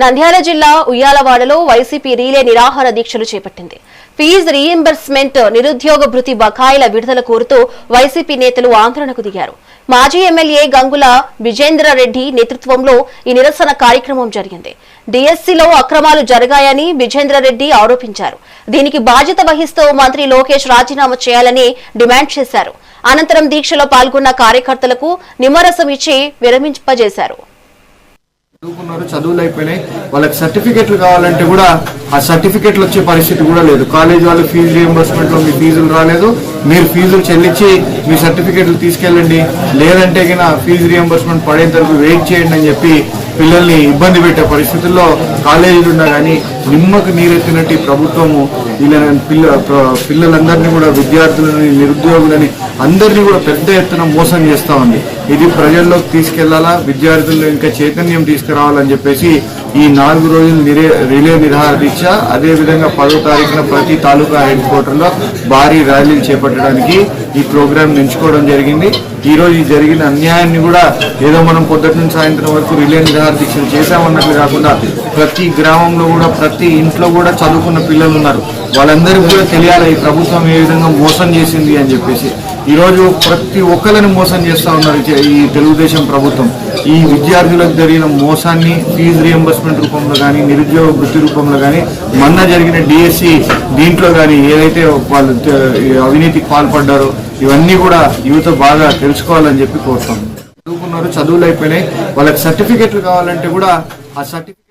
నంద్యాల జిల్లా ఉయ్యాలవాడలో వైసీపీ రీలే నిరాహార దీక్షలు చేపట్టింది. ఫీజు రీయింబర్స్మెంట్, నిరుద్యోగ భృతి బకాయిల విడుదల కోరుతూ వైసీపీ నేతలు ఆందోళనకు దిగారు. మాజీ ఎమ్మెల్యే గంగుల విజేంద్రరెడ్డి నేతృత్వంలో ఈ నిరసన కార్యక్రమం జరిగింది. డిఎస్సీలో అక్రమాలు జరిగాయని విజేంద్రరెడ్డి ఆరోపించారు. దీనికి బాధ్యత వహిస్తూ మంత్రి లోకేష్ రాజీనామా చేయాలని డిమాండ్ చేశారు. అనంతరం దీక్షలో పాల్గొన్న కార్యకర్తలకు నిమ్మరసం ఇచ్చి విరమింపజేశారు. చదువులు అయిపోయినాయి, వాళ్ళకి సర్టిఫికెట్లు కావాలంటే కూడా ఆ సర్టిఫికెట్లు వచ్చే పరిస్థితి కూడా లేదు. కాలేజ్ వాళ్ళు ఫీజు రీయింబర్స్మెంట్ లో మీ ఫీజులు రాలేదు, మీరు ఫీజులు చెల్లించి మీ సర్టిఫికెట్లు తీసుకెళ్ళండి, లేదంటే ఫీజు రీయింబర్స్మెంట్ పడేంత వరకు వెయిట్ చేయండి అని చెప్పి పిల్లల్ని ఇబ్బంది పెట్టే పరిస్థితుల్లో కాలేజీలు ఉన్నా కానీ నిమ్మకు నీరెత్తినట్టు ప్రభుత్వము పిల్లలందరినీ కూడా, విద్యార్థులని, నిరుద్యోగులని అందరినీ కూడా పెద్ద ఎత్తున మోసం చేస్తూ ఉంది. ఇది ప్రజల్లోకి తీసుకెళ్లాలా, విద్యార్థుల్లో ఇంకా చైతన్యం తీసుకురావాలని చెప్పేసి ఈ 4 రోజులు రిలే నిరాహార దీక్ష, అదేవిధంగా 10వ తారీఖున ప్రతి తాలూకా హెడ్ క్వార్టర్లో భారీ ర్యాలీలు చేపట్టడానికి ఈ ప్రోగ్రాం ఎంచుకోవడం జరిగింది. ఈ రోజు జరిగిన అన్యాయాన్ని కూడా ఏదో మనం పొద్దుటి నుంచి సాయంత్రం వరకు రిలే నిరాహార దీక్షలు చేశామన్నట్లు కాకుండా ప్రతి గ్రామంలో కూడా, ప్రతి ఇంట్లో కూడా చదువుకున్న పిల్లలు ఉన్నారు. వాళ్ళందరికీ కూడా తెలియాలి ఈ ప్రభుత్వం ఏ విధంగా మోసం చేసింది అని చెప్పేసి. ఈరోజు ప్రతి ఒక్కరిని మోసం చేస్తూ ఉన్నారు ఈ తెలుగుదేశం ప్రభుత్వం. ఈ విద్యార్థులకు జరిగిన మోసాన్ని ఫీజు రీయింబర్స్మెంట్ రూపంలో కానీ, నిరుద్యోగ వృత్తి రూపంలో కానీ, మొన్న జరిగిన డిఎస్సి దీంట్లో కానీ ఏదైతే వాళ్ళు అవినీతికి పాల్పడ్డారో ఇవన్నీ కూడా యువత బాగా తెలుసుకోవాలని చెప్పి కోరుతాం. చదువుకున్నారు, చదువులు అయిపోయినాయి, వాళ్ళకి సర్టిఫికెట్లు కావాలంటే కూడా ఆ సర్టిఫికెట్